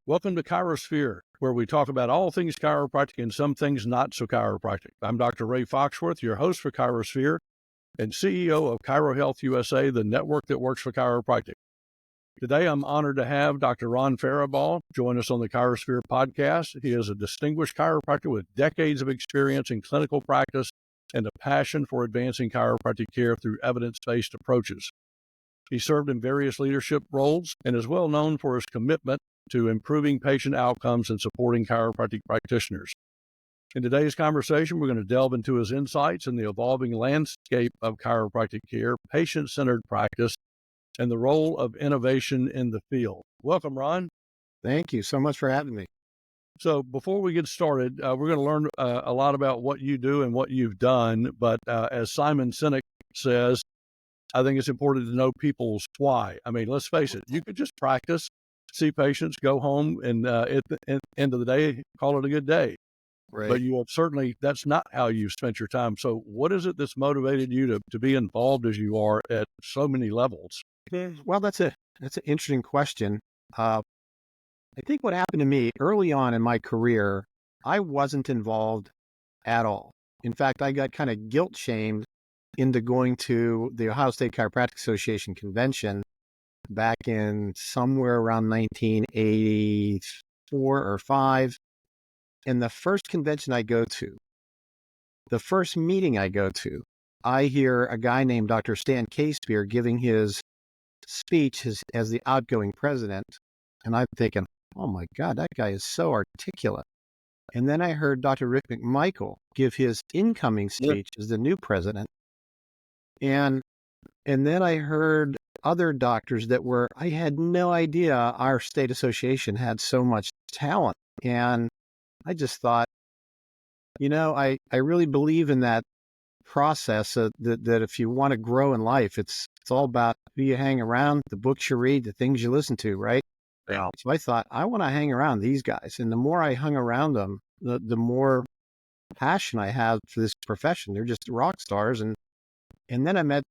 Welcome to ChiroSphere, where we talk about all things chiropractic and some things not so chiropractic. I'm Dr. Ray Foxworth, your host for ChiroSphere and CEO of Chiro Health USA, the network that works for chiropractic. Today, I'm honored to have Dr. Ron Farabaugh join us on the ChiroSphere podcast. He is a distinguished chiropractor with decades of experience in clinical practice and a passion for advancing chiropractic care through evidence-based approaches. He served in various leadership roles and is well known for his commitment to improving patient outcomes and supporting chiropractic practitioners. In today's conversation, we're going to delve into his insights in the evolving landscape of chiropractic care, patient-centered practice, and the role of innovation in the field. Welcome, Ron. Thank you so much for having me. So before we get started, we're going to learn a lot about what you do and what you've done. But as Simon Sinek says, I think it's important to know people's why. I mean, let's face it, you could just practice, see patients, go home, and at the end of the day, call it a good day. Right. But you have certainly, that's not how you've spent your time. So what is it that's motivated you to be involved as you are at so many levels? Well, that's an interesting question. I think what happened to me early on in my career, I wasn't involved at all. In fact, I got kind of guilt shamed into going to the Ohio State Chiropractic Association convention back in somewhere around 1984 or 5. And the first convention I go to, the first meeting I go to, I hear a guy named Dr. Stan ChiroSphere giving his speech as the outgoing president. And I'm thinking, oh my God, that guy is so articulate. And then I heard Dr. Rick McMichael give his incoming speech as the new president. And then I heard other doctors I had no idea our state association had so much talent. And I just thought, I really believe in that process that if you want to grow in life, it's all about who you hang around, the books you read, the things you listen to, right? Yeah. So I thought, I want to hang around these guys. And the more I hung around them, the more passion I have for this profession. They're just rock stars. And then I met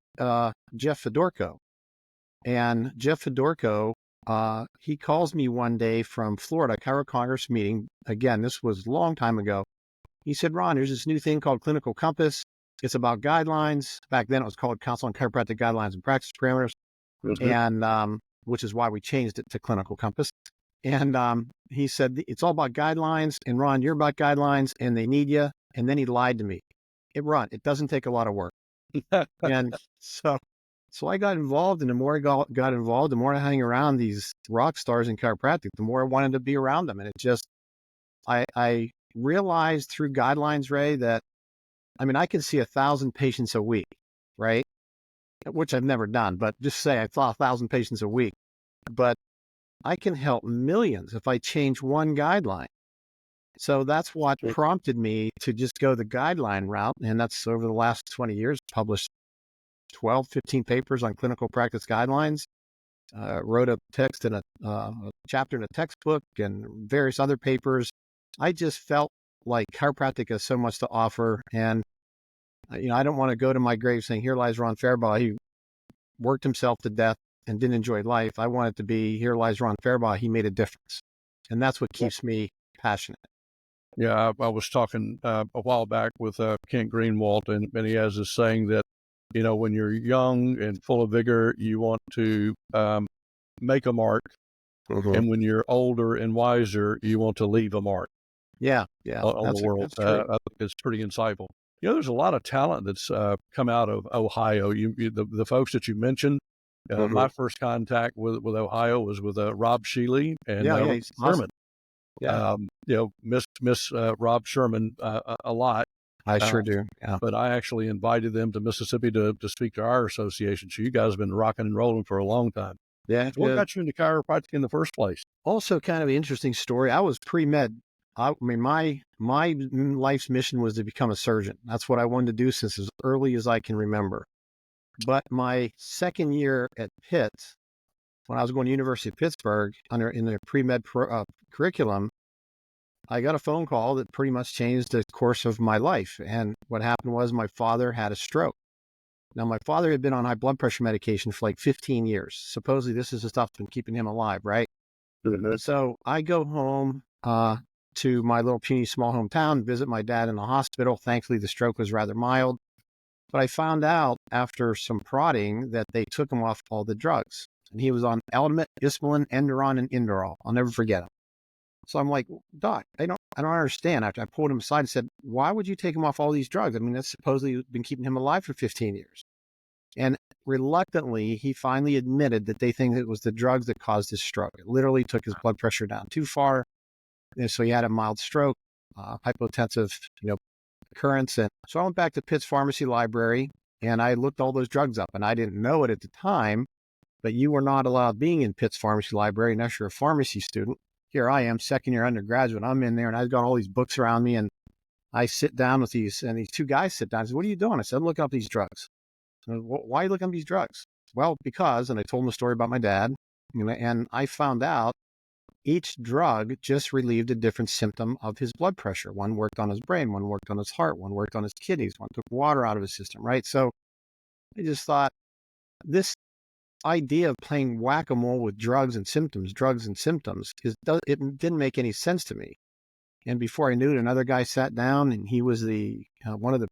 Jeff Fedorko. And Jeff Fedorko, he calls me one day from Florida, Chiro Congress meeting. Again, this was a long time ago. He said, Ron, there's this new thing called Clinical Compass. It's about guidelines. Back then it was called Council on Chiropractic Guidelines and Practice Parameters, and which is why we changed it to Clinical Compass. And he said, it's all about guidelines. And Ron, you're about guidelines and they need you. And then he lied to me. Ron, it doesn't take a lot of work. And so I got involved, and the more I got involved, the more I hang around these rock stars in chiropractic, the more I wanted to be around them. And it just, I realized through guidelines, Ray, that, I can see 1,000 patients a week, right? Which I've never done, but just say I saw 1,000 patients a week, but I can help millions if I change one guideline. So that's what prompted me to just go the guideline route. And that's over the last 20 years, published 12, 15 papers on clinical practice guidelines, wrote a text in a chapter in a textbook and various other papers. I just felt like chiropractic has so much to offer. And, I don't want to go to my grave saying, here lies Ron Farabaugh. He worked himself to death and didn't enjoy life. I want it to be, here lies Ron Farabaugh. He made a difference. And that's what keeps me passionate. Yeah, I was talking a while back with Kent Greenwald, and he has this saying that, when you're young and full of vigor, you want to make a mark. And when you're older and wiser, you want to leave a mark. Yeah. On the world. I think it's pretty insightful. There's a lot of talent that's come out of Ohio. The folks that you mentioned, my first contact with Ohio was with Rob Shealy and he's Sherman. Awesome. Miss Rob Sherman a lot. I sure do. Yeah. But I actually invited them to Mississippi to speak to our association. So you guys have been rocking and rolling for a long time. Yeah. What got you into chiropractic in the first place? Also kind of an interesting story. I was pre-med. My life's mission was to become a surgeon. That's what I wanted to do since as early as I can remember. But my second year at Pitt, when I was going to University of Pittsburgh in the pre-med curriculum, I got a phone call that pretty much changed the course of my life. And what happened was my father had a stroke. Now, my father had been on high blood pressure medication for like 15 years. Supposedly this is the stuff that's been keeping him alive, right? So I go home to my little puny small hometown, visit my dad in the hospital. Thankfully, the stroke was rather mild. But I found out after some prodding that they took him off all the drugs. And he was on Element, Ismalin, Enduron, and Inderal. I'll never forget him. So I'm like, Doc, I don't understand. After I pulled him aside and said, why would you take him off all these drugs? I mean, that's supposedly been keeping him alive for 15 years. And reluctantly, he finally admitted that they think it was the drugs that caused his stroke. It literally took his blood pressure down too far. And so he had a mild stroke, hypotensive, occurrence. And so I went back to Pitt's Pharmacy Library and I looked all those drugs up, and I didn't know it at the time, but you were not allowed being in Pitt's Pharmacy Library unless you're a pharmacy student. Here I am, second year undergraduate. I'm in there and I've got all these books around me, and I sit down with these two guys sit down. I said, what are you doing? I said, I'm looking up these drugs. Said, why are you looking up these drugs? Well, because, and I told them a story about my dad, and I found out each drug just relieved a different symptom of his blood pressure. One worked on his brain, one worked on his heart, one worked on his kidneys, one took water out of his system, right? So I just thought this idea of playing whack-a-mole with drugs and symptoms, it didn't make any sense to me. And before I knew it, another guy sat down, and he was the one of the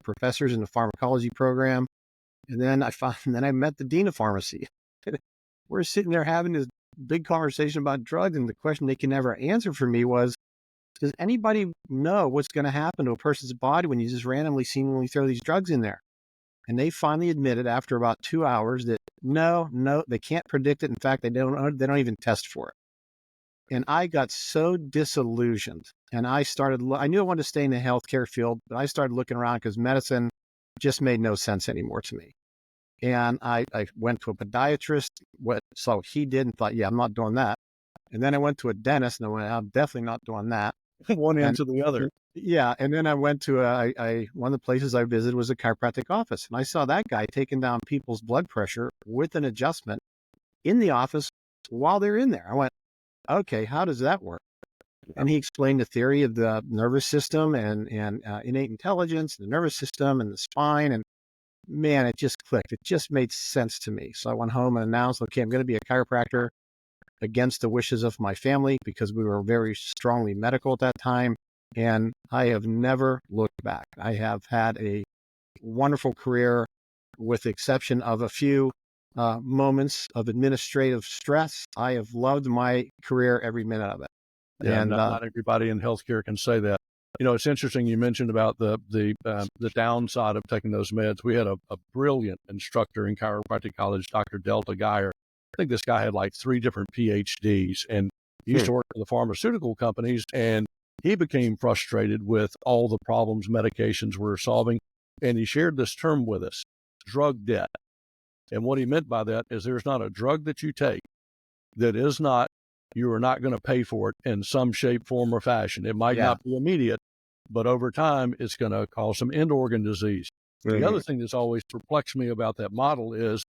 professors in the pharmacology program. And then I met the dean of pharmacy. We're sitting there having this big conversation about drugs, and the question they can never answer for me was, does anybody know what's going to happen to a person's body when you just randomly, seemingly throw these drugs in there? And they finally admitted after about 2 hours that no, they can't predict it. In fact, they don't even test for it. And I got so disillusioned, and I knew I wanted to stay in the healthcare field, but I started looking around because medicine just made no sense anymore to me. And I went to a podiatrist, saw what he did, and thought, yeah, I'm not doing that. And then I went to a dentist, and I went, I'm definitely not doing that. One end to the other. Yeah. And then I went to one of the places I visited was a chiropractic office. And I saw that guy taking down people's blood pressure with an adjustment in the office while they're in there. I went, okay, how does that work? And he explained the theory of the nervous system and innate intelligence, the nervous system and the spine. And man, it just clicked. It just made sense to me. So I went home and announced, okay, I'm going to be a chiropractor against the wishes of my family because we were very strongly medical at that time. And I have never looked back. I have had a wonderful career with the exception of a few moments of administrative stress. I have loved my career every minute of it. Yeah, and not everybody in healthcare can say that. It's interesting you mentioned about the downside of taking those meds. We had a brilliant instructor in chiropractic college, Dr. Delta Geyer. I think this guy had like 3 different PhDs, and he used to work for the pharmaceutical companies, and he became frustrated with all the problems medications were solving. And he shared this term with us, drug debt. And what he meant by that is there's not a drug that you take that you are not going to pay for it in some shape, form, or fashion. It might not be immediate, but over time, it's going to cause some end organ disease. The other thing that's always perplexed me about that model is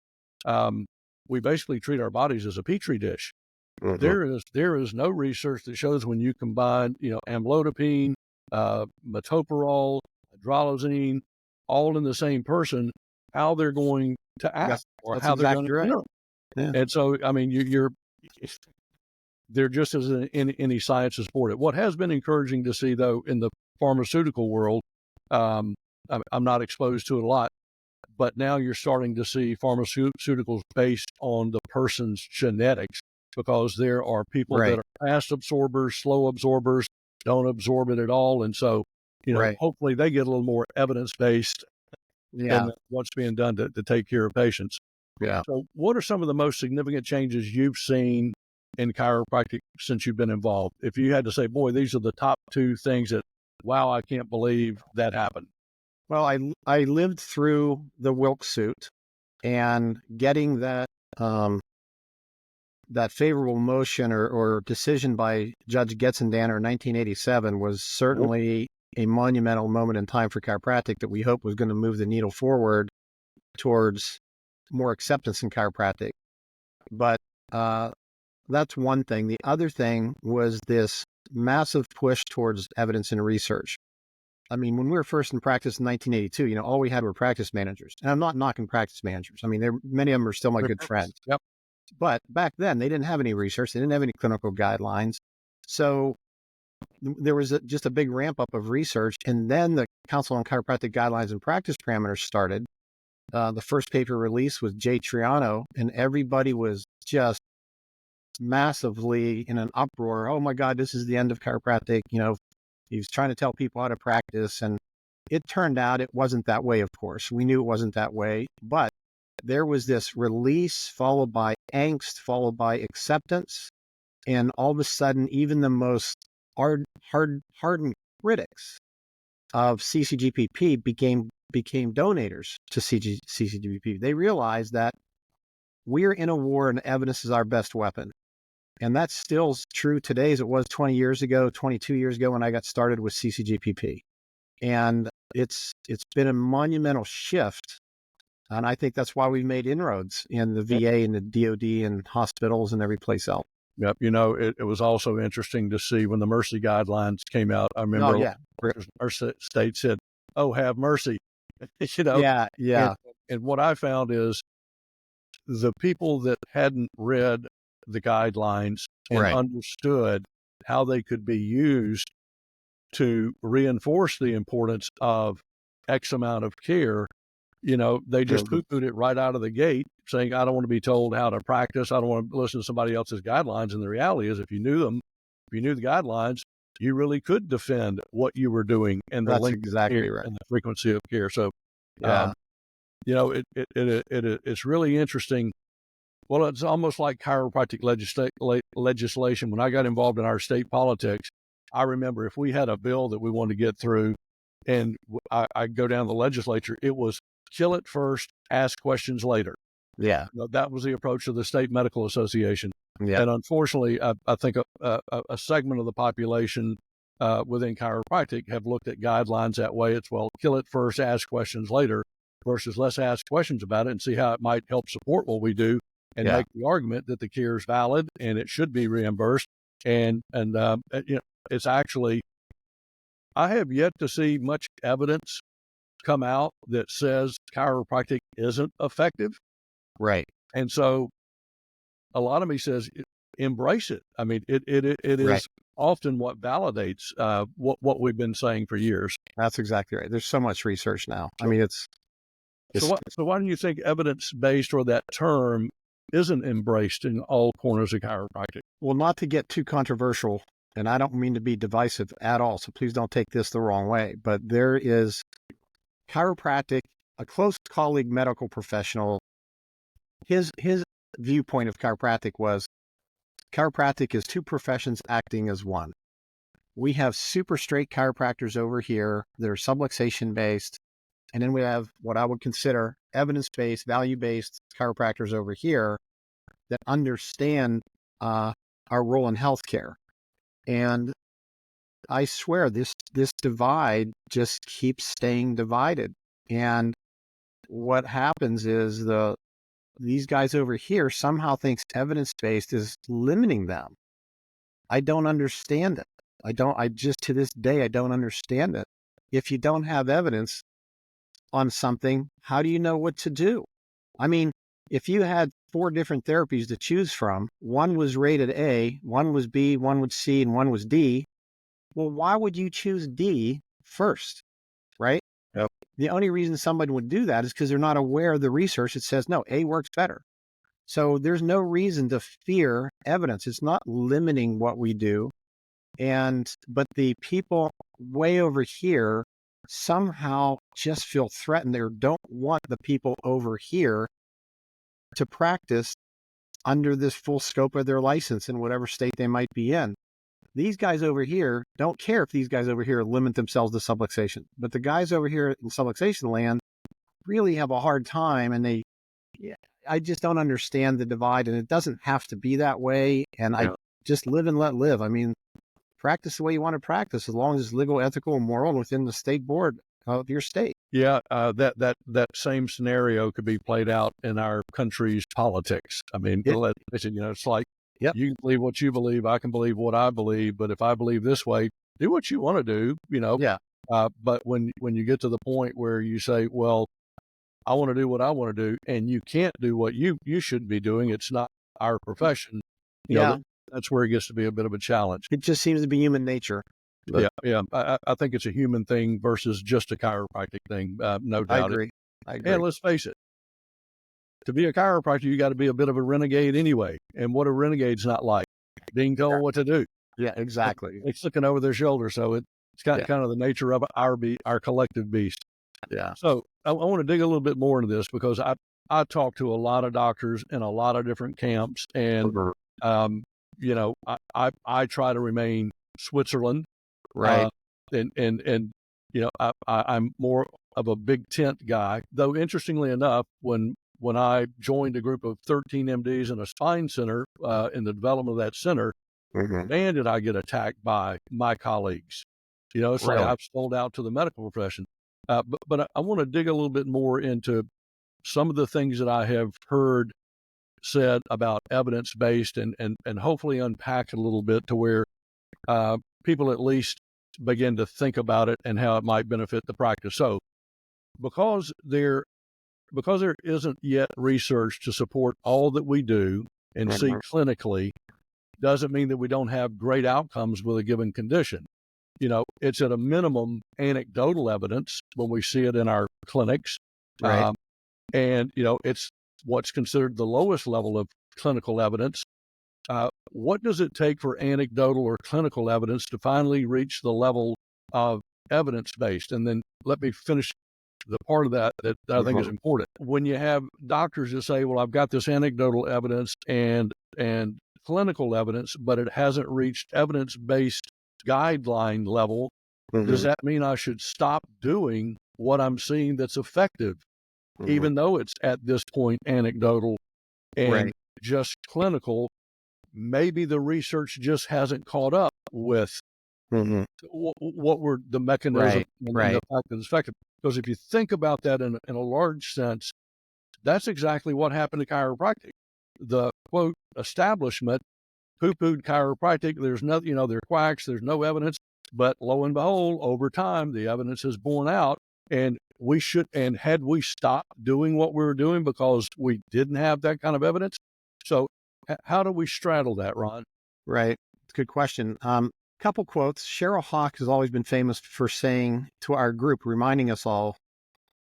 we basically treat our bodies as a petri dish. There is no research that shows when you combine, amlodipine, metoprolol, hydralazine, all in the same person, how they're going to act or how they're going to feel. Yeah. And so, I mean, there just isn't any science to support it. What has been encouraging to see, though, in the pharmaceutical world, I'm not exposed to it a lot, but now you're starting to see pharmaceuticals based on the person's genetics, because there are people that are fast absorbers, slow absorbers, don't absorb it at all. And so, hopefully they get a little more evidence-based in what's being done to take care of patients. Yeah. So what are some of the most significant changes you've seen in chiropractic since you've been involved? If you had to say, boy, these are the top 2 things that, wow, I can't believe that happened. Well, I lived through the Wilkes suit, and getting that favorable motion or decision by Judge Getzendanner in 1987 was certainly a monumental moment in time for chiropractic that we hope was going to move the needle forward towards more acceptance in chiropractic. But that's one thing. The other thing was this massive push towards evidence and research. I mean, when we were first in practice in 1982, all we had were practice managers. And I'm not knocking practice managers. I mean, many of them are still my good friends. Yep. But back then, they didn't have any research. They didn't have any clinical guidelines. So there was just a big ramp up of research. And then the Council on Chiropractic Guidelines and Practice Parameters started. The first paper release was Jay Triano, and everybody was just massively in an uproar. Oh my God, this is the end of chiropractic. He was trying to tell people how to practice. And it turned out it wasn't that way, of course. We knew it wasn't that way, but there was this release followed by angst, followed by acceptance. And all of a sudden, even the most hardened critics of CCGPP became donators to CCGPP. They realized that we're in a war and evidence is our best weapon. And that's still true today as it was 20 years ago, 22 years ago when I got started with CCGPP. And it's been a monumental shift. And I think that's why we've made inroads in the VA and the DOD and hospitals and every place else. Yep. It was also interesting to see when the Mercy guidelines came out. I remember our state said, "Oh, have mercy." Yeah. And what I found is the people that hadn't read the guidelines and understood how they could be used to reinforce the importance of X amount of care, they just poo-pooed it right out of the gate, saying, I don't want to be told how to practice. I don't want to listen to somebody else's guidelines. And the reality is, if you knew the guidelines, you really could defend what you were doing and the length of care and the frequency of care. So, it's really interesting. Well, it's almost like chiropractic legislation. When I got involved in our state politics, I remember if we had a bill that we wanted to get through and I go down to the legislature, it was kill it first, ask questions later. Yeah. That was the approach of the State Medical Association. Yeah. And unfortunately, I think a segment of the population within chiropractic have looked at guidelines that way. It's, well, kill it first, ask questions later, versus let's ask questions about it and see how it might help support what we do and make the argument that the care is valid and it should be reimbursed. And it's actually, I have yet to see much evidence come out that says chiropractic isn't effective. Right. And so a lot of me says, embrace it. I mean, it is often what validates what we've been saying for years. That's exactly right. There's so much research now. I mean, so why do you think evidence-based, or that term, isn't embraced in all corners of chiropractic? Well, not to get too controversial, and I don't mean to be divisive at all, so please don't take this the wrong way, but there is chiropractic, a close colleague medical professional, his viewpoint of chiropractic was chiropractic is two professions acting as one. We have super straight chiropractors over here that are subluxation based, and then we have what I would consider evidence-based, value-based chiropractors over here that understand our role in healthcare. And I swear this divide just keeps staying divided. And what happens is these guys over here somehow thinks evidence-based is limiting them. I don't understand it. To this day, I don't understand it. If you don't have evidence on something, how do you know what to do? I mean, if you had 4 different therapies to choose from, one was rated A, one was B, one was C, and one was D, well, why would you choose D first, right? Yep. The only reason somebody would do that is because they're not aware of the research that says, no, A works better. So there's no reason to fear evidence. It's not limiting what we do. But the people way over here somehow just feel threatened or don't want the people over here to practice under this full scope of their license in whatever state they might be in. These guys over here don't care if these guys over here limit themselves to subluxation, but the guys over here in subluxation land really have a hard time, and I just don't understand the divide, and it doesn't have to be that way. And I just live and let live. I mean, practice the way you want to practice, as long as it's legal, ethical, and moral within the state board of your state. Yeah, that same scenario could be played out in our country's politics. I mean, it's like, you can believe what you believe, I can believe what I believe, but if I believe this way, do what you want to do, but when you get to the point where you say, well, I want to do what I want to do, and you can't do what you should be doing, it's not our profession, Yeah. that's where it gets to be a bit of a challenge. It just seems to be human nature. But Yeah. I think it's a human thing versus just a chiropractic thing, no I doubt. agree. I And agree. let's face it, to be a chiropractor, you got to be a bit of a renegade anyway. And what a renegade's not like, being Yeah. told what to do. Yeah, exactly. It's looking over their shoulder. So it's Yeah. kind of the nature of our collective beast. Yeah. So I want to dig a little bit more into this because I talk to a lot of doctors in a lot of different camps, and Mhm. um, I try to remain Switzerland, Right. and I'm more of a big tent guy. Though interestingly enough, when I joined a group of 13 MDs in a spine center in the development of that center, Mhm. man, did I get attacked by my colleagues. It's like Really? I've sold out to the medical profession. But I want to dig a little bit more into some of the things that I have heard said about evidence based, and hopefully unpack it a little bit to where people at least begin to think about it and how it might benefit the practice. So because there isn't yet research to support all that we do and see Mhm. clinically, doesn't mean that we don't have great outcomes with a given condition. It's at a minimum anecdotal evidence when we see it in our clinics. Right. Um, and, it's what's considered the lowest level of clinical evidence. What does it take for anecdotal or clinical evidence to finally reach the level of evidence based? And then let me finish the part of that I think is Mhm. important. When you have doctors that say, well, I've got this anecdotal evidence and clinical evidence, but it hasn't reached evidence based guideline level, does Mhm. that mean I should stop doing what I'm seeing that's effective, Mhm. even though it's at this point anecdotal and Right. just clinical? Maybe the research just hasn't caught up with Mhm. what were the mechanism Right. and the Right. fact that it's effective. Because if you think about that in a large sense, that's exactly what happened to chiropractic. The quote establishment poo-pooed chiropractic. There's nothing, they're quacks. There's no evidence. But lo and behold, over time, the evidence has borne out. And had we stopped doing what we were doing because we didn't have that kind of evidence? So how do we straddle that, Ron? Right. Good question. Couple quotes. Cheryl Hawk has always been famous for saying to our group, reminding us all,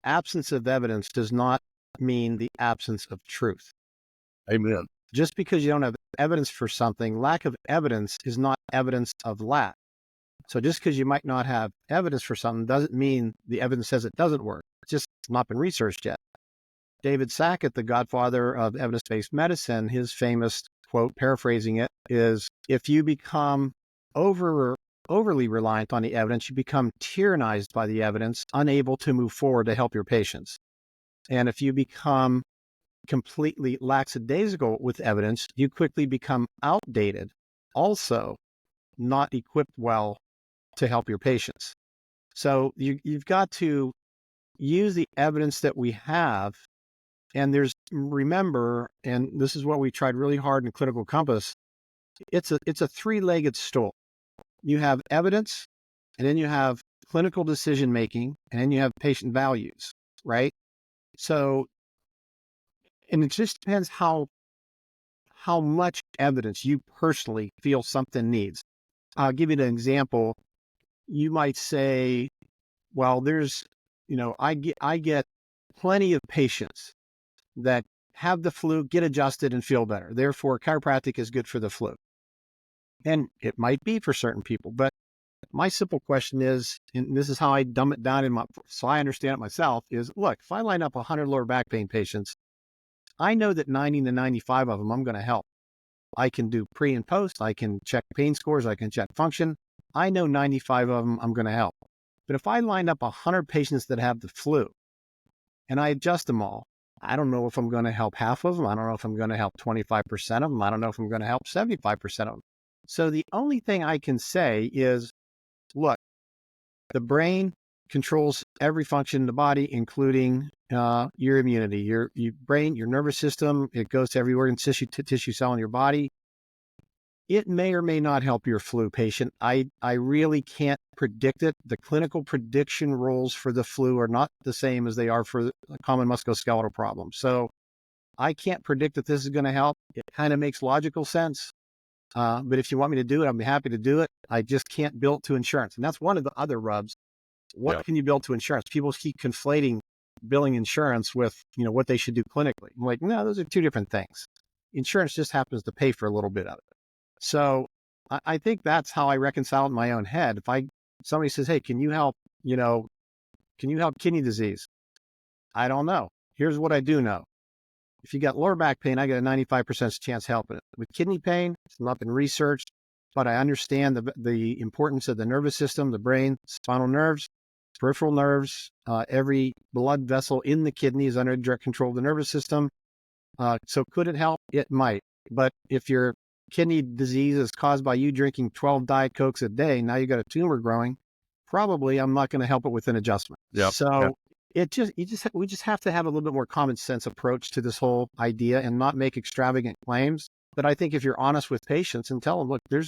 absence of evidence does not mean the absence of truth. Amen. Just because you don't have evidence for something, lack of evidence is not evidence of lack. So just because you might not have evidence for something doesn't mean the evidence says it doesn't work. It's just not been researched yet. David Sackett, the godfather of evidence-based medicine, his famous quote, paraphrasing it, is if you become overly reliant on the evidence, you become tyrannized by the evidence, unable to move forward to help your patients. And if you become completely lackadaisical with evidence, you quickly become outdated, also not equipped well to help your patients. So you've got to use the evidence that we have. And remember, and this is what we tried really hard in Clinical Compass, it's a three-legged stool. You have evidence, and then you have clinical decision making, and then you have patient values, right? So, and it just depends how much evidence you personally feel something needs. I'll give you an example. You might say, well, I get plenty of patients that have the flu, get adjusted, and feel better. Therefore, chiropractic is good for the flu. And it might be for certain people, but my simple question is, and this is how I dumb it down so I understand it myself, is look, if I line up 100 lower back pain patients, I know that 90 to 95 of them I'm going to help. I can do pre and post. I can check pain scores. I can check function. I know 95 of them I'm going to help. But if I line up 100 patients that have the flu and I adjust them all, I don't know if I'm going to help half of them. I don't know if I'm going to help 25% of them. I don't know if I'm going to help 75% of them. So the only thing I can say is, look, the brain controls every function in the body, including your immunity, your brain, your nervous system. It goes to every organ, tissue cell in your body. It may or may not help your flu patient. I really can't predict it. The clinical prediction rules for the flu are not the same as they are for a common musculoskeletal problem. So I can't predict that this is going to help. It kind of makes logical sense. But if you want me to do it, I'll be happy to do it. I just can't bill to insurance. And that's one of the other rubs. What can you bill to insurance? People keep conflating billing insurance with, what they should do clinically. I'm like, no, those are two different things. Insurance just happens to pay for a little bit of it. So I think that's how I reconcile it in my own head. If somebody says, hey, can you help kidney disease? I don't know. Here's what I do know. If you got lower back pain, I got a 95% chance helping it. With kidney pain, it's not been researched, but I understand the importance of the nervous system, the brain, spinal nerves, peripheral nerves. Every blood vessel in the kidney is under direct control of the nervous system. So could it help? It might. But if your kidney disease is caused by you drinking 12 Diet Cokes a day, now you got a tumor growing, probably I'm not going to help it with an adjustment. So we just have to have a little bit more common sense approach to this whole idea and not make extravagant claims. But I think if you're honest with patients and tell them, look, there's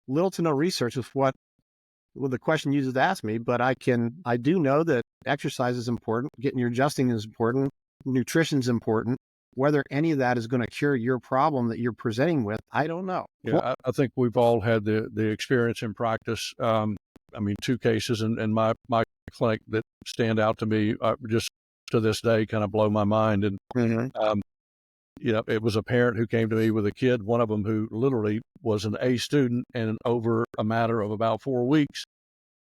little to no research with what the question you just asked me, but I do know that exercise is important. Getting your adjusting is important. Nutrition is important. Whether any of that is going to cure your problem that you're presenting with, I don't know. Yeah, I think we've all had the experience in practice. Two cases in my clinic that stand out to me just to this day kind of blow my mind. And, it was a parent who came to me with a kid, one of them who literally was an A student, and over a matter of about 4 weeks,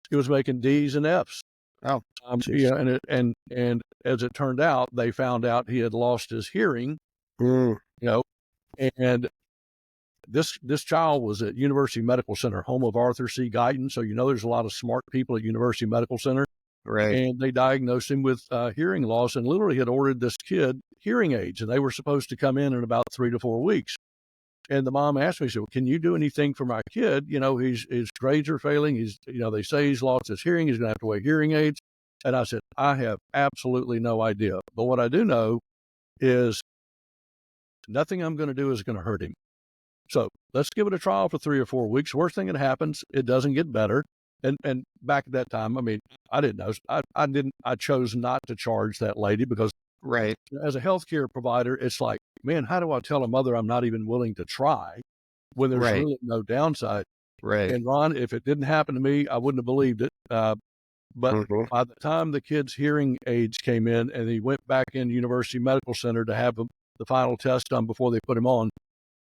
he was making D's and F's. Oh, and as it turned out, they found out he had lost his hearing, and this child was at University Medical Center, home of Arthur C. Guyton. So, there's a lot of smart people at University Medical Center. Right. And they diagnosed him with hearing loss and literally had ordered this kid hearing aids. And they were supposed to come in about 3 to 4 weeks. And the mom asked me, she said, well, can you do anything for my kid? His grades are failing. They say he's lost his hearing. He's going to have to wear hearing aids. And I said, I have absolutely no idea. But what I do know is nothing I'm going to do is going to hurt him. So let's give it a trial for 3 or 4 weeks. Worst thing that happens, it doesn't get better. And back at that time, I didn't know. I chose not to charge that lady because as a healthcare provider, it's like, man, how do I tell a mother I'm not even willing to try when there's really no downside? Right. And Ron, if it didn't happen to me, I wouldn't have believed it. But by the time the kid's hearing aids came in and he went back in University Medical Center to have the final test done before they put him on,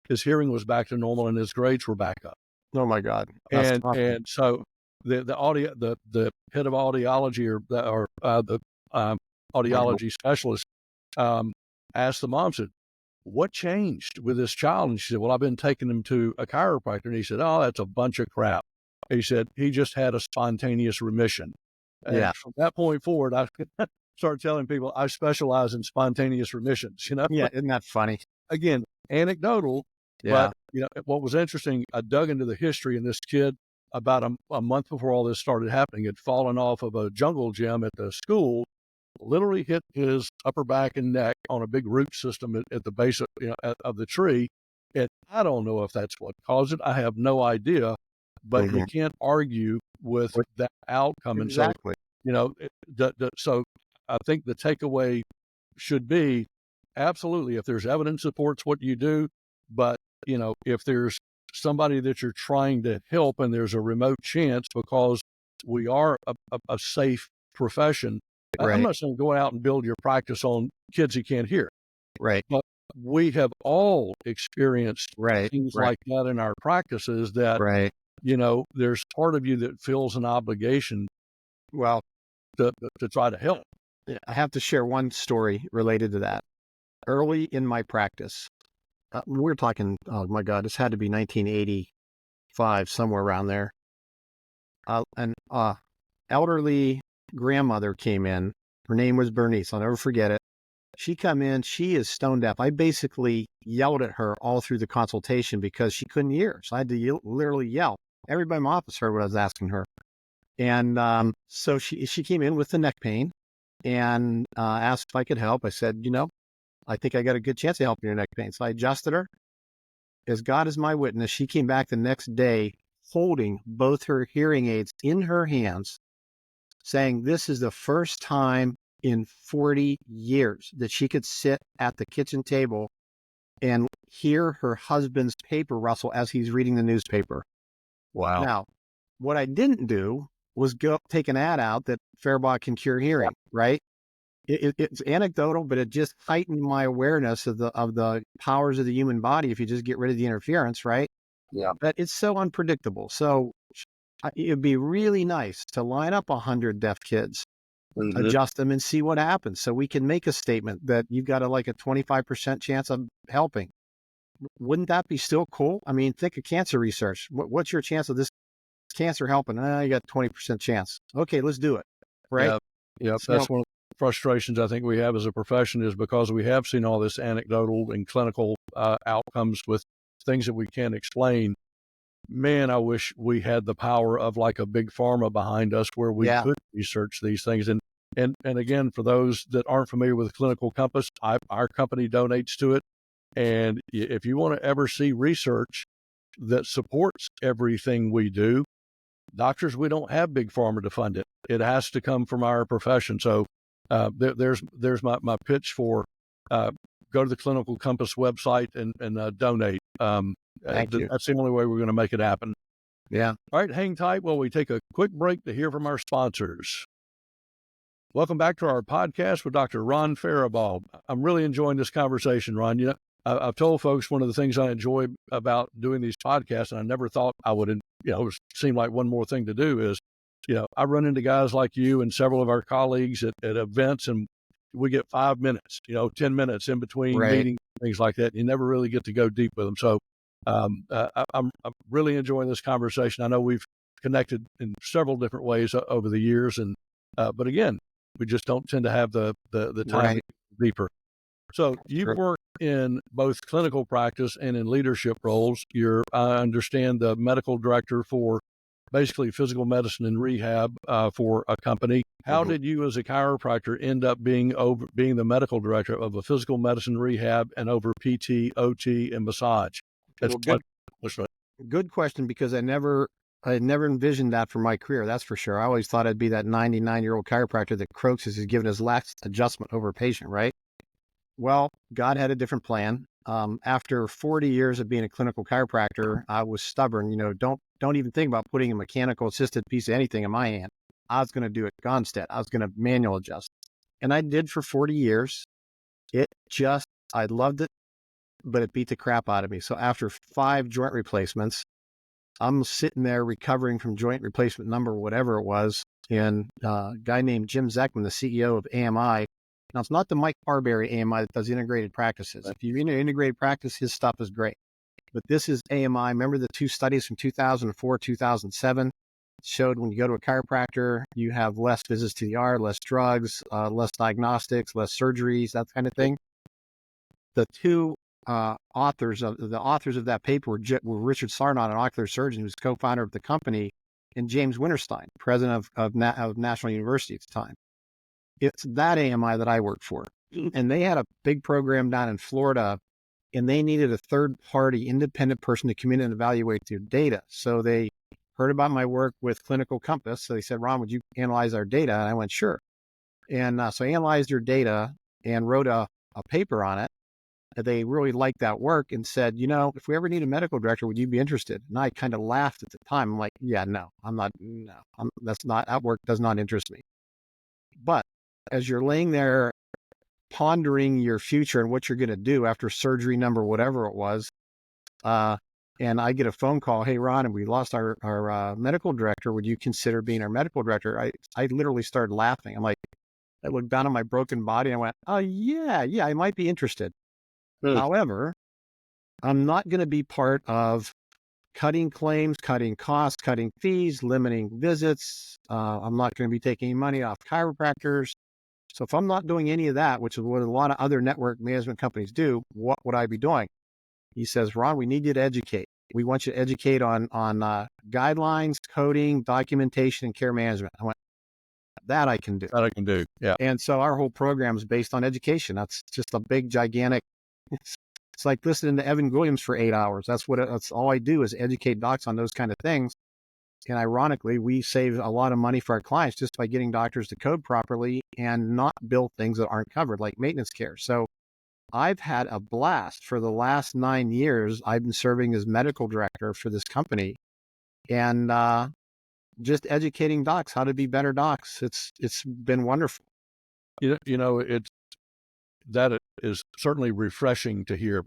his hearing was back to normal and his grades were back up. Oh my God. And so the head of audiology or the audiology specialist asked the mom, said, what changed with this child? And she said, well, I've been taking him to a chiropractor. And he said, oh, that's a bunch of crap. He said, he just had a spontaneous remission. And from that point forward, I started telling people I specialize in spontaneous remissions, Yeah. Isn't that funny? Again, anecdotal. Yeah. But, what was interesting, I dug into the history, and this kid, about a month before all this started happening, had fallen off of a jungle gym at the school, literally hit his upper back and neck on a big root system at the base of the tree. And I don't know if that's what caused it. I have no idea, but you can't argue with that outcome. Exactly. And so, so I think the takeaway should be absolutely, if there's evidence supports what you do, but if there's somebody that you're trying to help and there's a remote chance, because we are a safe profession. I'm not saying go out and build your practice on kids who can't hear. Right. But we have all experienced things like that in our practices that, there's part of you that feels an obligation to try to help. I have to share one story related to that. Early in my practice, we're talking, oh my God, this had to be 1985, somewhere around there. An elderly grandmother came in. Her name was Bernice. I'll never forget it. She come in. She is stone deaf. I basically yelled at her all through the consultation because she couldn't hear. So I had to literally yell. Everybody in my office heard what I was asking her. And so she came in with the neck pain and asked if I could help. I said, I think I got a good chance of helping your neck pain. So I adjusted her. As God is my witness, she came back the next day holding both her hearing aids in her hands, saying, this is the first time in 40 years that she could sit at the kitchen table and hear her husband's paper rustle as he's reading the newspaper. Wow. Now, what I didn't do was go take an ad out that Farabaugh can cure hearing, right? It's anecdotal, but it just heightened my awareness of the powers of the human body if you just get rid of the interference, right? Yeah. But it's so unpredictable. So it'd be really nice to line up 100 deaf kids, adjust them, and see what happens. So we can make a statement that you've got a 25% chance of helping. Wouldn't that be still cool? I mean, think of cancer research. What's your chance of this cancer helping? You got 20% chance. Okay, let's do it. Right? Yeah. So, That's one of the frustrations I think we have as a profession, is because we have seen all this anecdotal and clinical outcomes with things that we can't explain. Man, I wish we had the power of like a big pharma behind us where we could research these things. And again, for those that aren't familiar with Clinical Compass, our company donates to it. And if you want to ever see research that supports everything we do, doctors, we don't have big pharma to fund it. It has to come from our profession. So there's my pitch for go to the Clinical Compass website and donate. Thank you. That's the only way we're going to make it happen. Yeah. All right, hang tight while we take a quick break to hear from our sponsors. Welcome back to our podcast with Dr. Ron Farabaugh. I'm really enjoying this conversation, Ron. You know, I've told folks one of the things I enjoy about doing these podcasts, and I never thought I would, it seemed like one more thing to do is, I run into guys like you and several of our colleagues at events, and we get 5 minutes, 10 minutes in between meetings, things like that. You never really get to go deep with them. So I'm really enjoying this conversation. I know we've connected in several different ways over the years, and but again, we just don't tend to have the time to go deeper. So you've worked in both clinical practice and in leadership roles. I understand, the medical director for basically physical medicine and rehab for a company. How did you, as a chiropractor, end up being the medical director of a physical medicine rehab and over PT, OT, and massage? Good question, because I never envisioned that for my career. That's for sure. I always thought I'd be that 99-year-old chiropractor that croaks as he's given his last adjustment over a patient, right? Well, God had a different plan. After 40 years of being a clinical chiropractor, I was stubborn. Don't even think about putting a mechanical assisted piece of anything in my hand. I was going to do it Gonstead. I was going to manual adjust. And I did for 40 years. I loved it, but it beat the crap out of me. So after 5 joint replacements, I'm sitting there recovering from joint replacement number, whatever it was. And a guy named Jim Zeckman, the CEO of AMI. Now, it's not the Mike Parberry AMI that does integrated practices. If you're in an integrated practice, his stuff is great. But this is AMI. Remember the 2 studies from 2004, 2007? Showed when you go to a chiropractor, you have less visits to the ER, less drugs, less diagnostics, less surgeries, that kind of thing. The 2 authors of that paper were Richard Sarnon, an ocular surgeon who's co-founder of the company, and James Winterstein, president of National University at the time. It's that AMI that I worked for. And they had a big program down in Florida, and they needed a third-party independent person to come in and evaluate their data. So they heard about my work with Clinical Compass. So they said, Ron, would you analyze our data? And I went, sure. And so I analyzed their data and wrote a paper on it. They really liked that work and said, if we ever need a medical director, would you be interested? And I kind of laughed at the time. I'm like, yeah, no, I'm not. No, that work does not interest me. But as you're laying there pondering your future and what you're going to do after surgery number, whatever it was, and I get a phone call, hey, Ron, and we lost our medical director. Would you consider being our medical director? I literally started laughing. I'm like, I looked down on my broken body and I went, oh, yeah, I might be interested. However, I'm not going to be part of cutting claims, cutting costs, cutting fees, limiting visits. I'm not going to be taking money off chiropractors. So if I'm not doing any of that, which is what a lot of other network management companies do, what would I be doing? He says, Ron, we need you to educate. We want you to educate on guidelines, coding, documentation, and care management. I went, that I can do. That I can do, yeah. And so our whole program is based on education. That's just a big, gigantic, it's like listening to Evan Williams for 8 hours. That's all I do is educate docs on those kind of things. And ironically, we save a lot of money for our clients just by getting doctors to code properly and not bill things that aren't covered, like maintenance care. So I've had a blast for the last 9 years. I've been serving as medical director for this company and just educating docs how to be better docs. It's been wonderful. That is certainly refreshing to hear.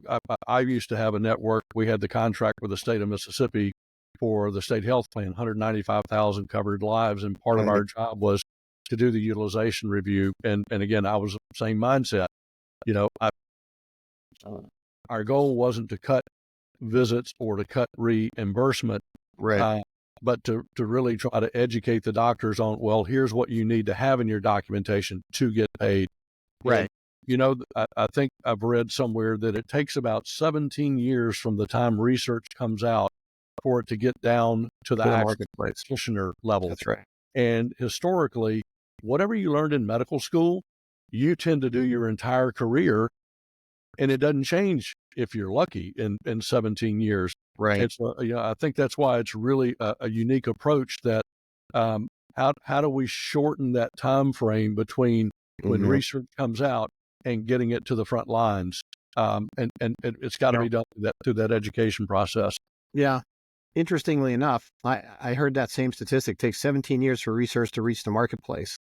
I used to have a network. We had the contract with the state of Mississippi for the state health plan, 195,000 covered lives. And part of our job was to do the utilization review. And again, I was the same mindset. Our goal wasn't to cut visits or to cut reimbursement, Right. but to really try to educate the doctors on, well, here's what you need to have in your documentation to get paid. Right. And, I think I've read somewhere that it takes about 17 years from the time research comes out for it to get down to the actual marketplace practitioner level. That's right. And historically, whatever you learned in medical school, you tend to do your entire career, and it doesn't change if you're lucky in 17 years. Right. It's I think that's why it's really a unique approach that how do we shorten that time frame between when research comes out and getting it to the front lines. And it's got to be done through that education process. Yeah. Interestingly enough, I heard that same statistic. It takes 17 years for research to reach the marketplace.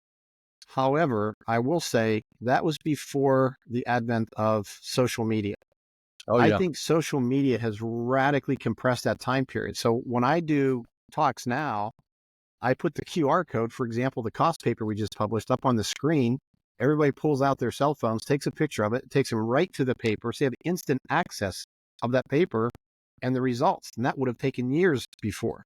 However, I will say that was before the advent of social media. I think social media has radically compressed that time period. So when I do talks now, I put the QR code, for example, the cost paper we just published, up on the screen. Everybody pulls out their cell phones, takes a picture of it, takes them right to the paper, so they have instant access of that paper and the results. And that would have taken years before.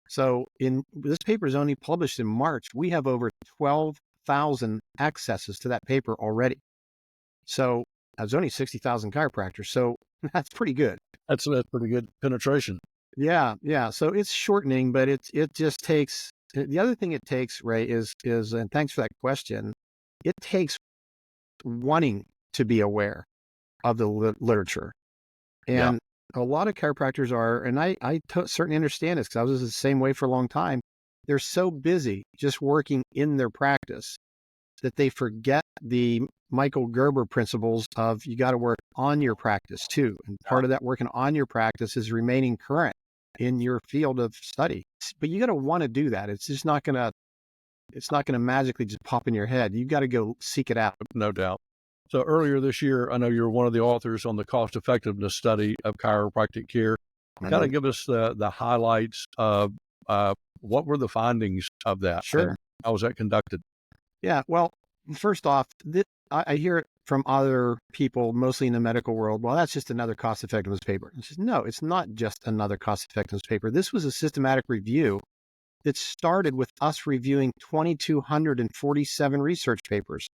So this paper is only published in March. We have over 12,000 accesses to that paper already. So there's only 60,000 chiropractors. So that's pretty good. That's pretty good penetration. Yeah. So it's shortening, but it just takes, the other thing it takes, Ray, is, and thanks for that question, it takes wanting to be aware of the literature. And a lot of chiropractors are, and I certainly understand this because I was the same way for a long time. They're so busy just working in their practice that they forget the Michael Gerber principles of you got to work on your practice too. And part of that working on your practice is remaining current in your field of study. But you got to want to do that. It's just not going to magically just pop in your head. You got to go seek it out. No doubt. So earlier this year, I know you're one of the authors on the cost effectiveness study of chiropractic care. Kind of give us the highlights of what were the findings of that? Sure. And how was that conducted? Yeah. Well, first off, I hear it from other people, mostly in the medical world. Well, that's just another cost effectiveness paper. No, it's not just another cost effectiveness paper. This was a systematic review that started with us reviewing 2,247 research papers.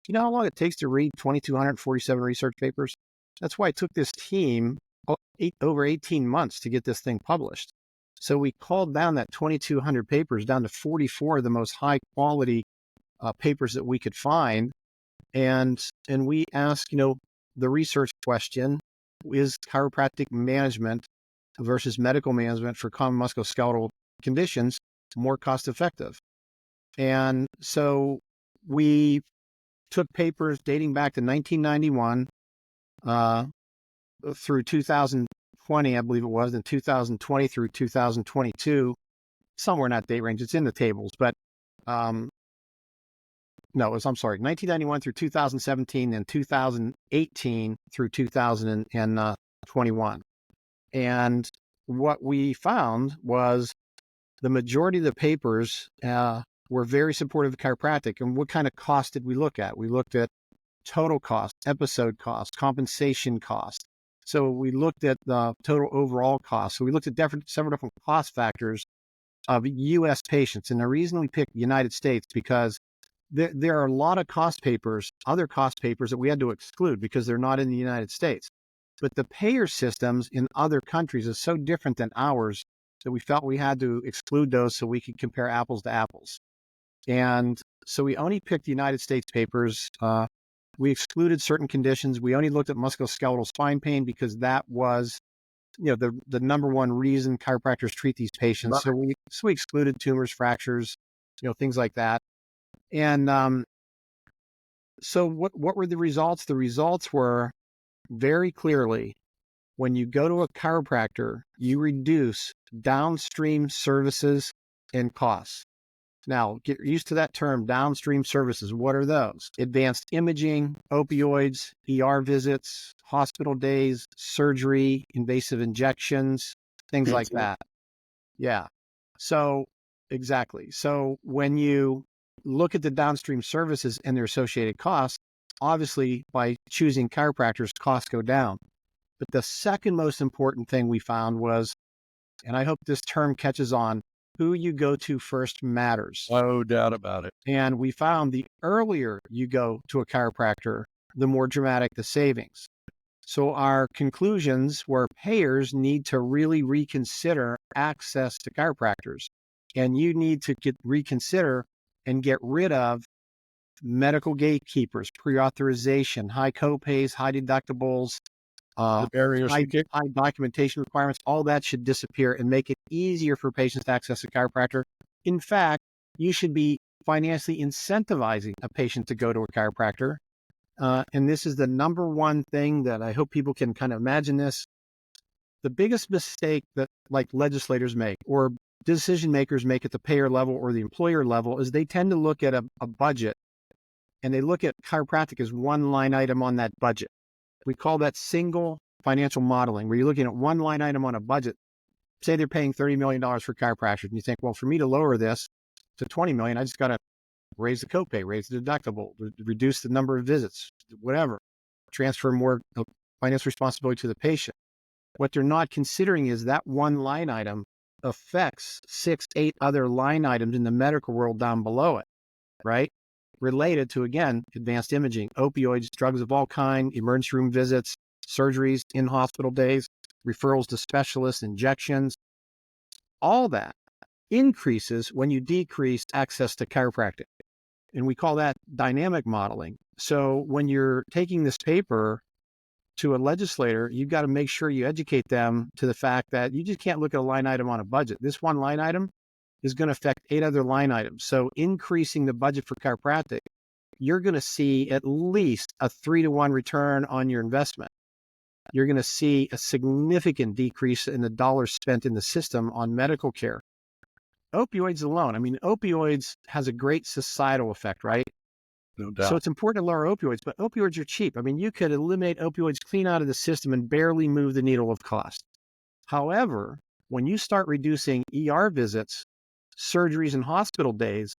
You know how long it takes to read 2,247 research papers? That's why it took this team over 18 months to get this thing published. So we called down that 2,200 papers down to 44 of the most high quality papers that we could find. And we asked, the research question, is chiropractic management versus medical management for common musculoskeletal conditions more cost effective? And so we took papers dating back to 1991 through 2020, I believe it was, and 2020 through 2022, somewhere in that date range. It's in the tables, but no, I'm sorry, 1991 through 2017 and 2018 through 2021. And what we found was the majority of the papers were very supportive of chiropractic. And what kind of cost did we look at? We looked at total cost, episode cost, compensation cost. So we looked at the total overall cost. So we looked at several different cost factors of U.S. patients. And the reason we picked the United States, because there are a lot of other cost papers that we had to exclude because they're not in the United States. But the payer systems in other countries is so different than ours that we felt we had to exclude those so we could compare apples to apples. And so we only picked the United States papers. We excluded certain conditions. We only looked at musculoskeletal spine pain because that was the number one reason chiropractors treat these patients. So we excluded tumors, fractures, things like that. And so what were the results? The results were very clearly, when you go to a chiropractor, you reduce downstream services and costs. Now, get used to that term, downstream services. What are those? Advanced imaging, opioids, ER visits, hospital days, surgery, invasive injections, things like that. Yeah. So, exactly. So, when you look at the downstream services and their associated costs, obviously, by choosing chiropractors, costs go down. But the second most important thing we found was, and I hope this term catches on, who you go to first matters. No doubt about it. And we found the earlier you go to a chiropractor, the more dramatic the savings. So our conclusions were payers need to really reconsider access to chiropractors. And you need to reconsider and get rid of medical gatekeepers, pre-authorization, high copays, high deductibles, The barriers high to kick. documentation requirements. All that should disappear and make it easier for patients to access a chiropractor. In fact, you should be financially incentivizing a patient to go to a chiropractor. And this is the number one thing that I hope people can kind of imagine this. The biggest mistake that like legislators make or decision makers make at the payer level or the employer level is they tend to look at a budget, and they look at chiropractic as one line item on that budget. We call that single financial modeling, where you're looking at one line item on a budget. Say they're paying $30 million for chiropractic, and you think, well, for me to lower this to $20 million, I just got to raise the copay, raise the deductible, reduce the number of visits, whatever, transfer more financial responsibility to the patient. What they're not considering is that one line item affects 6, 8 other line items in the medical world down below it, right? Related to, again, advanced imaging, opioids, drugs of all kind, emergency room visits, surgeries, in-hospital days, referrals to specialists, injections. All that increases when you decrease access to chiropractic. And we call that dynamic modeling. So when you're taking this paper to a legislator, you've got to make sure you educate them to the fact that you just can't look at a line item on a budget. This one line item is going to affect 8 other line items. So increasing the budget for chiropractic, you're going to see at least a 3-to-1 return on your investment. You're going to see a significant decrease in the dollars spent in the system on medical care. Opioids alone, I mean, opioids has a great societal effect, right? No doubt. So it's important to lower opioids, but opioids are cheap. I mean, you could eliminate opioids clean out of the system and barely move the needle of cost. However, when you start reducing ER visits, surgeries, and hospital days,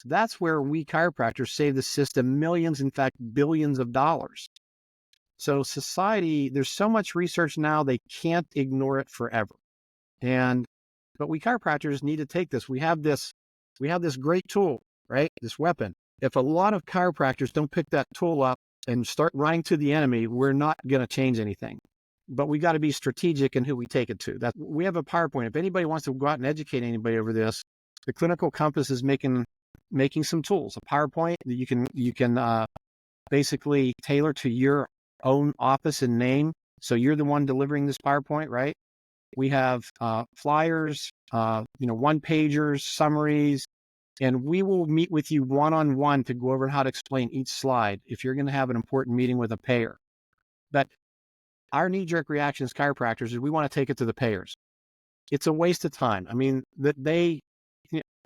that's where we chiropractors save the system millions, in fact, billions of dollars. So society, there's so much research now, they can't ignore it forever. But we chiropractors need to take this. We have this great tool, right? This weapon. If a lot of chiropractors don't pick that tool up and start running to the enemy, we're not going to change anything. But we got to be strategic in who we take it to. We have a PowerPoint. If anybody wants to go out and educate anybody over this, the Clinical Compass is making some tools, a PowerPoint that you can basically tailor to your own office and name. So you're the one delivering this PowerPoint, right? We have flyers, one-pagers, summaries, and we will meet with you one-on-one to go over how to explain each slide if you're going to have an important meeting with a payer. But our knee-jerk reaction as chiropractors is we want to take it to the payers. It's a waste of time. I mean,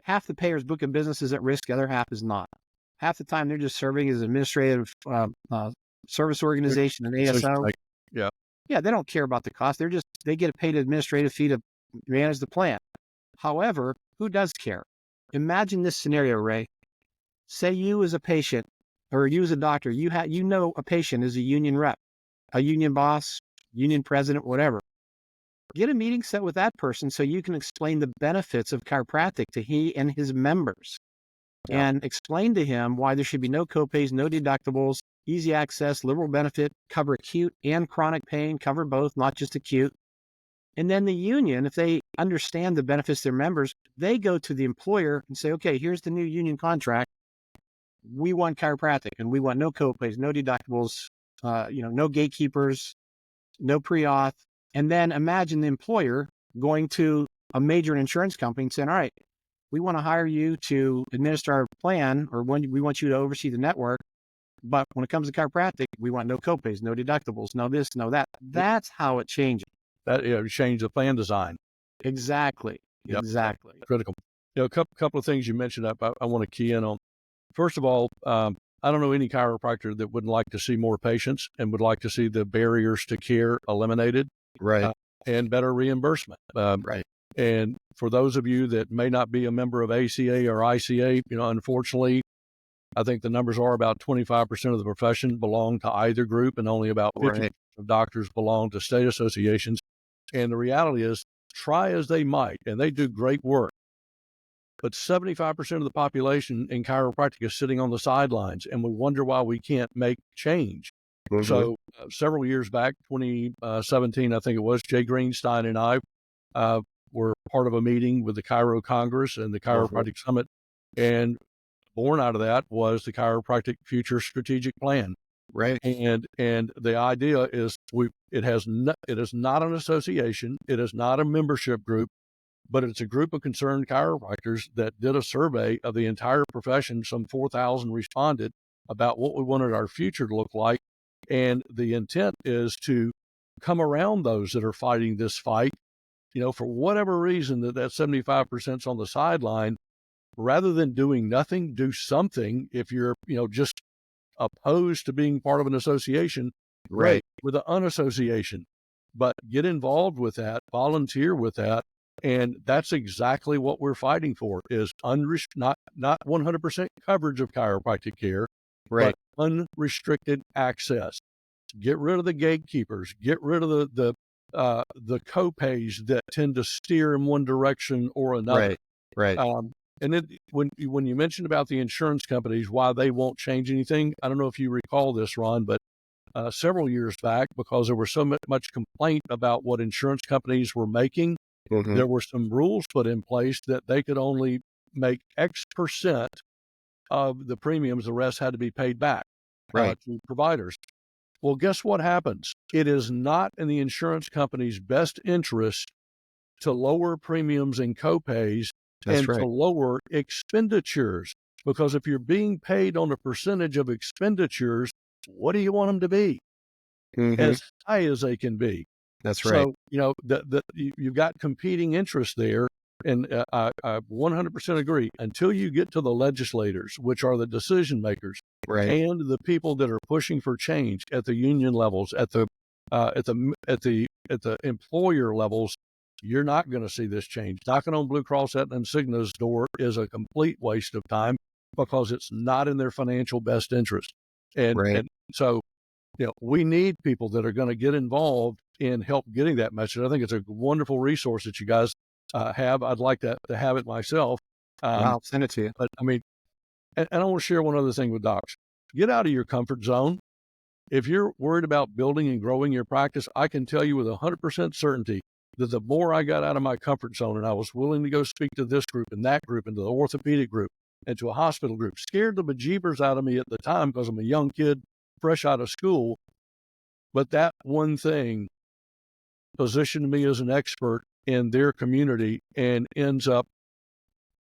half the payers' book of business is at risk, the other half is not. Half the time they're just serving as administrative service organization, an ASO. Yeah, they don't care about the cost. They get paid an administrative fee to manage the plan. However, who does care? Imagine this scenario, Ray. Say you as a patient, or you as a doctor, you know a patient is a union rep, a union boss, union president, whatever. Get a meeting set with that person so you can explain the benefits of chiropractic to he and his members. Yeah. And explain to him why there should be no copays, no deductibles, easy access, liberal benefit, cover acute and chronic pain, cover both, not just acute. And then the union, if they understand the benefits to their members, they go to the employer and say, okay, here's the new union contract. We want chiropractic, and we want no copays, no deductibles, no gatekeepers, no pre-auth, And then imagine the employer going to a major insurance company and saying, all right, we want to hire you to administer our plan, or we want you to oversee the network. But when it comes to chiropractic, we want no copays, no deductibles, no this, no that. That's how it changes. That change the plan design. Exactly. Yep. Exactly. Critical. A couple of things you mentioned I want to key in on. First of all, I don't know any chiropractor that wouldn't like to see more patients and would like to see the barriers to care eliminated, Right. and better reimbursement. Right. And for those of you that may not be a member of ACA or ICA, unfortunately, I think the numbers are about 25% of the profession belong to either group, and only about 50% of doctors belong to state associations. And the reality is, try as they might, and they do great work, but 75% of the population in chiropractic is sitting on the sidelines, and we wonder why we can't make change. Mm-hmm. So several years back, 2017, I think it was, Jay Greenstein and I were part of a meeting with the Chiro Congress and the Chiropractic Summit, and born out of that was the Chiropractic Future Strategic Plan. Right. And the idea is it is not an association, it is not a membership group, but it's a group of concerned chiropractors that did a survey of the entire profession. Some 4,000 responded about what we wanted our future to look like. And the intent is to come around those that are fighting this fight, for whatever reason that 75% is on the sideline. Rather than doing nothing, do something. If you're, just opposed to being part of an association, great, with an unassociation, but get involved with that, volunteer with that. And that's exactly what we're fighting for, is not 100% coverage of chiropractic care, but unrestricted access. Get rid of the gatekeepers, get rid of the copays that tend to steer in one direction or another. Right. And then when you mentioned about the insurance companies, why they won't change anything, I don't know if you recall this, Ron, but several years back, because there was so much complaint about what insurance companies were making, there were some rules put in place that they could only make X% of the premiums. The rest had to be paid back to providers. Well, guess what happens? It is not in the insurance company's best interest to lower premiums and copays to lower expenditures, because if you're being paid on a percentage of expenditures, what do you want them to be? As high as they can be. That's right. So, you've got competing interests there. And I 100% agree. Until you get to the legislators, which are the decision makers, and the people that are pushing for change at the union levels, at the employer levels, you're not going to see this change. Knocking on Blue Cross, Aetna, and Cigna's door is a complete waste of time, because it's not in their financial best interest. And so, we need people that are going to get involved in help getting that message. I think it's a wonderful resource that you guys have. I'd like to have it myself. I'll send it to you. But I mean, and I want to share one other thing with docs. Get out of your comfort zone. If you're worried about building and growing your practice, I can tell you with 100% certainty that the more I got out of my comfort zone and I was willing to go speak to this group and that group and to the orthopedic group and to a hospital group, scared the bejeebers out of me at the time because I'm a young kid fresh out of school. But that one thing positioned me as an expert in their community, and ends up,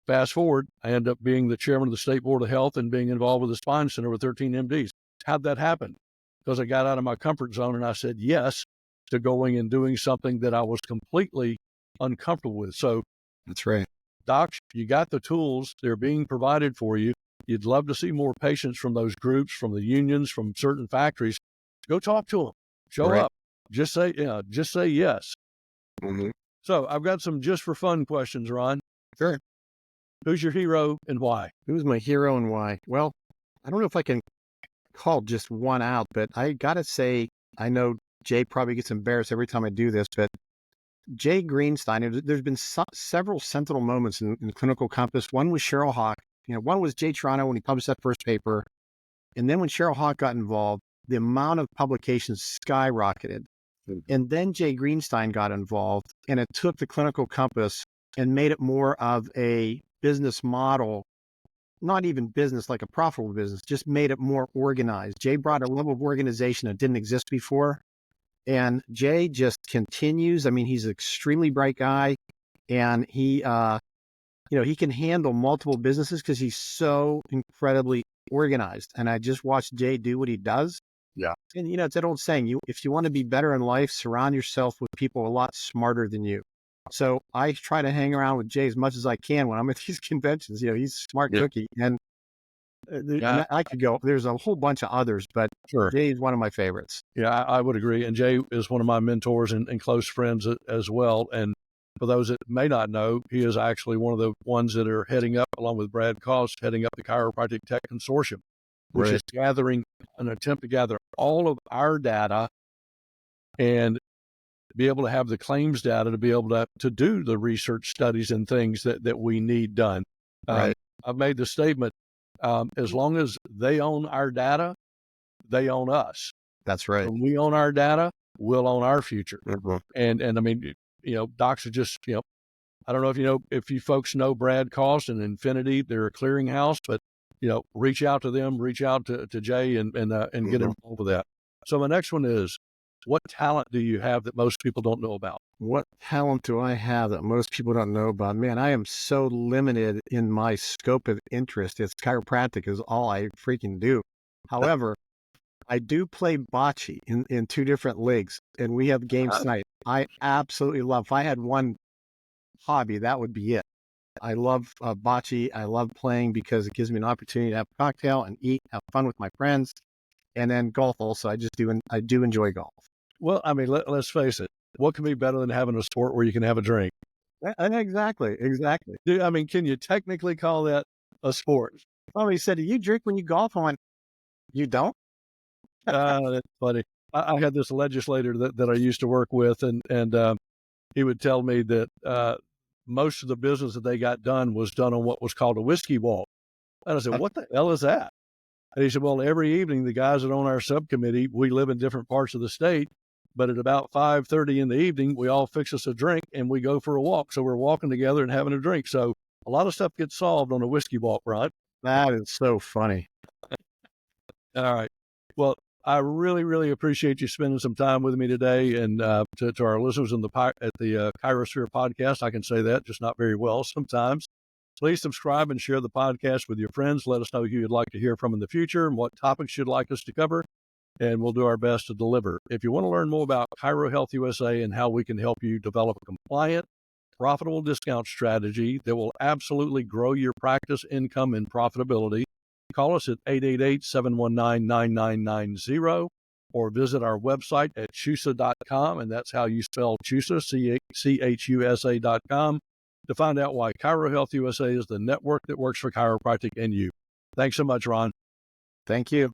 fast forward, I end up being the chairman of the State Board of Health and being involved with the Spine Center with 13 MDs. How'd that happen? Because I got out of my comfort zone and I said yes to going and doing something that I was completely uncomfortable with. So that's right. Docs, you got the tools. They're being provided for you. You'd love to see more patients from those groups, from the unions, from certain factories. Go talk to them. Show up. Just say yes. So I've got some just for fun questions, Ron. Sure. Who's your hero and why? Who's my hero and why? Well, I don't know if I can call just one out, but I got to say, I know Jay probably gets embarrassed every time I do this, but Jay Greenstein, there's been several sentinel moments in the clinical compass. One was Cheryl Hawk. One was Jay Toronto when he published that first paper. And then when Cheryl Hawk got involved, the amount of publications skyrocketed. And then Jay Greenstein got involved, and it took the clinical compass and made it more of a business model, not even business like a profitable business, just made it more organized. Jay brought a level of organization that didn't exist before. And Jay just continues. I mean, he's an extremely bright guy, and he he can handle multiple businesses because he's so incredibly organized. And I just watched Jay do what he does. Yeah. And it's that old saying, if you want to be better in life, surround yourself with people a lot smarter than you. So I try to hang around with Jay as much as I can when I'm at these conventions. He's a smart cookie. And I could go, there's a whole bunch of others, but Sure. Jay is one of my favorites. Yeah, I would agree. And Jay is one of my mentors and close friends as well. And for those that may not know, he is actually one of the ones that are heading up, along with Brad Cost, heading up the Chiropractic Tech Consortium, which is gathering an attempt to gather all of our data and be able to have the claims data to be able to do the research studies and things that we need done. Right. I've made the statement, as long as they own our data, they own us. That's right. When we own our data, we'll own our future. Mm-hmm. And I mean, docs are just, I don't know if you folks know Brad Cost and Infinity, they're a clearinghouse, but, reach out to them, reach out to Jay and get involved with that. So my next one is, what talent do you have that most people don't know about? What talent do I have that most people don't know about? Man, I am so limited in my scope of interest. It's chiropractic is all I freaking do. However, I do play bocce in two different leagues, and we have games tonight. I absolutely love. If I had one hobby, that would be it. I love bocce. I love playing because it gives me an opportunity to have a cocktail and eat, have fun with my friends, and then golf also. I do enjoy golf. Well, I mean, let's face it. What can be better than having a sport where you can have a drink? Exactly. Dude, I mean, can you technically call that a sport? Somebody said, "Do you drink when you golf?" I went, "You don't?" That's funny. I had this legislator that I used to work with, and he would tell me that most of the business that they got done was done on what was called a whiskey walk. And I said, what the hell is that? And he said, well, every evening, the guys that own our subcommittee, we live in different parts of the state, but at about 5:30 in the evening, we all fix us a drink and we go for a walk. So we're walking together and having a drink. So a lot of stuff gets solved on a whiskey walk, right? That is so funny. All right. Well, I really, really appreciate you spending some time with me today. And to our listeners at the ChiroSphere podcast, I can say that, just not very well sometimes. Please subscribe and share the podcast with your friends. Let us know who you'd like to hear from in the future and what topics you'd like us to cover, and we'll do our best to deliver. If you want to learn more about Chiro Health USA and how we can help you develop a compliant, profitable discount strategy that will absolutely grow your practice income and profitability, call us at 888-719-9990 or visit our website at chusa.com, and that's how you spell Chusa, CHUSA.com, to find out why Chiro Health USA is the network that works for chiropractic and you. Thanks so much, Ron. Thank you.